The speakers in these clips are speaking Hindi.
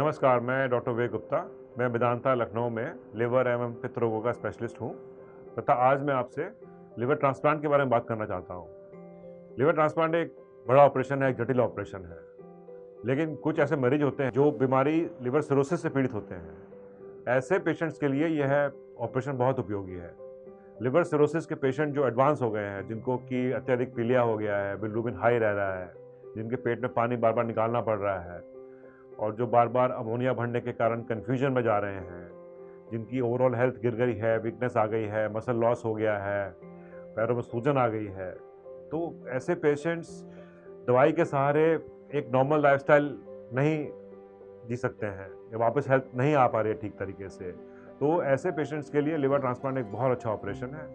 नमस्कार, मैं डॉक्टर विवेक गुप्ता। मैं वेदांता लखनऊ में लिवर एवं पित्त रोगों का स्पेशलिस्ट हूँ तथा आज मैं आपसे लिवर ट्रांसप्लांट के बारे में बात करना चाहता हूँ। लिवर ट्रांसप्लांट एक बड़ा ऑपरेशन है, एक जटिल ऑपरेशन है, लेकिन कुछ ऐसे मरीज होते हैं जो बीमारी लिवर सिरोसिस से पीड़ित होते हैं। ऐसे पेशेंट्स के लिए यह ऑपरेशन बहुत उपयोगी है। लिवर सिरोसिस के पेशेंट जो एडवांस हो गए हैं, जिनको कि अत्यधिक पीलिया हो गया है, बिलिरुबिन हाई रह रहा है, जिनके पेट में पानी बार बार निकालना पड़ रहा है और जो बार बार अमोनिया भरने के कारण कन्फ्यूजन में जा रहे हैं, जिनकी ओवरऑल हेल्थ गिर गई है, वीकनेस आ गई है, मसल लॉस हो गया है, पैरों में सूजन आ गई है, तो ऐसे पेशेंट्स दवाई के सहारे एक नॉर्मल लाइफस्टाइल नहीं जी सकते हैं या वापस हेल्थ नहीं आ पा रही है ठीक तरीके से। तो ऐसे पेशेंट्स के लिए लिवर ट्रांसप्लांट एक बहुत अच्छा ऑपरेशन है।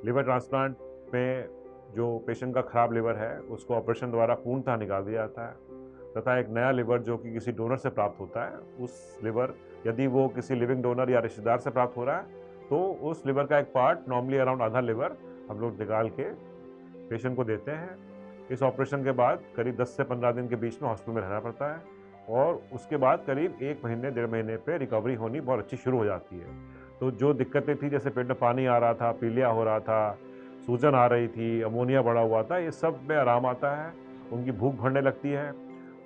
लिवर ट्रांसप्लांट में जो पेशेंट का खराब लिवर है उसको ऑपरेशन द्वारा पूर्णतः निकाल दिया जाता है तथा एक नया लिवर जो कि किसी डोनर से प्राप्त होता है, उस लिवर यदि वो किसी लिविंग डोनर या रिश्तेदार से प्राप्त हो रहा है तो उस लिवर का एक पार्ट, नॉर्मली अराउंड आधा लिवर, हम लोग निकाल के पेशेंट को देते हैं। इस ऑपरेशन के बाद करीब 10 से 15 दिन के बीच में हॉस्पिटल में रहना पड़ता है और उसके बाद करीब 1 महीने 1.5 महीने पे रिकवरी होनी बहुत अच्छी शुरू हो जाती है। तो जो दिक्कतें थी, जैसे पेट में पानी आ रहा था, पीलिया हो रहा था, सूजन आ रही थी, अमोनिया बढ़ा हुआ था, ये सब में आराम आता है। उनकी भूख बढ़ने लगती है,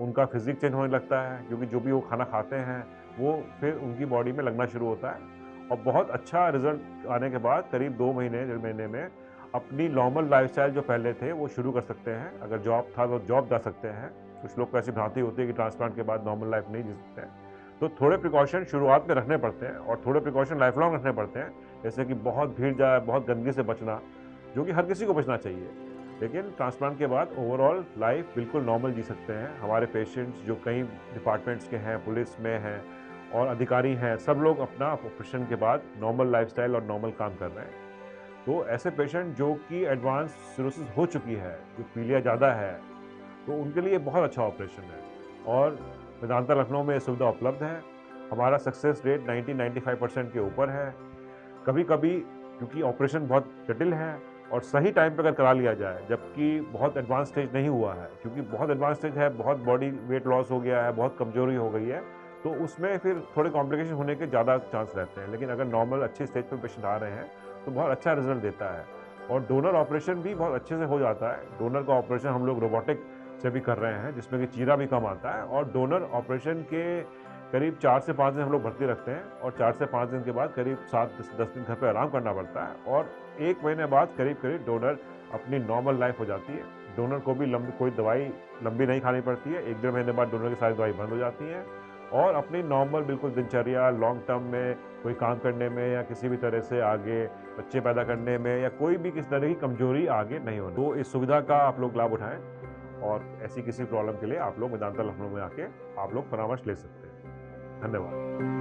उनका फिजिक चेंज होने लगता है, क्योंकि जो भी वो खाना खाते हैं वो फिर उनकी बॉडी में लगना शुरू होता है और बहुत अच्छा रिजल्ट आने के बाद करीब 2 महीने 1.5 महीने में अपनी नॉर्मल लाइफस्टाइल जो पहले थे वो शुरू कर सकते हैं। अगर जॉब था तो जॉब जा सकते हैं। कुछ लोग को ऐसी भ्रांति होती है कि ट्रांसप्लांट के बाद नॉर्मल लाइफ नहीं जी सकते हैं, तो थोड़े प्रिकॉशन शुरुआत में रखने पड़ते हैं और थोड़े प्रिकॉशन लाइफ लॉन्ग रखने पड़ते हैं, जैसे कि बहुत भीड़ जाए, बहुत गंदगी से बचना, जो कि हर किसी को बचना चाहिए। लेकिन ट्रांसप्लांट के बाद ओवरऑल लाइफ बिल्कुल नॉर्मल जी सकते हैं। हमारे पेशेंट्स जो कई डिपार्टमेंट्स के हैं, पुलिस में हैं और अधिकारी हैं, सब लोग अपना ऑपरेशन के बाद नॉर्मल लाइफस्टाइल और नॉर्मल काम कर रहे हैं। तो ऐसे पेशेंट जो कि एडवांस सिरोसिस हो चुकी है, जो पीलिया ज़्यादा है, तो उनके लिए बहुत अच्छा ऑपरेशन है और वेदांता लखनऊ में ये सुविधा उपलब्ध है। हमारा सक्सेस रेट 90-95% के ऊपर है। कभी कभी क्योंकि ऑपरेशन बहुत जटिल है और सही टाइम पे अगर करा लिया जाए, जबकि बहुत एडवांस स्टेज नहीं हुआ है, क्योंकि बहुत एडवांस स्टेज है, बहुत बॉडी वेट लॉस हो गया है, बहुत कमजोरी हो गई है, तो उसमें फिर थोड़े कॉम्प्लिकेशन होने के ज़्यादा चांस रहते हैं। लेकिन अगर नॉर्मल अच्छी स्टेज पर पेशेंट आ रहे हैं तो बहुत अच्छा रिजल्ट देता है और डोनर ऑपरेशन भी बहुत अच्छे से हो जाता है। डोनर का ऑपरेशन हम लोग रोबोटिक से भी कर रहे हैं, जिसमें कि चीरा भी कम आता है और डोनर ऑपरेशन के करीब 4 से 5 दिन हम लोग भर्ती रखते हैं और 4 से 5 दिन के बाद करीब 7 से 10 दिन घर पे आराम करना पड़ता है और 1 महीने बाद करीब करीब डोनर अपनी नॉर्मल लाइफ हो जाती है। डोनर को भी कोई दवाई लंबी नहीं खानी पड़ती है। 1-1.5 महीने बाद डोनर की सारी दवाई बंद हो जाती है और अपनी नॉर्मल बिल्कुल दिनचर्या, लॉन्ग टर्म में कोई काम करने में या किसी भी तरह से आगे बच्चे पैदा करने में या कोई भी किसी तरह की कमजोरी आगे नहीं होनी। तो इस सुविधा का आप लोग लाभ उठाएं और ऐसी किसी प्रॉब्लम के लिए आप लोग वेदांता लखनऊ में आके आप लोग परामर्श ले सकते हैं। धन्यवाद।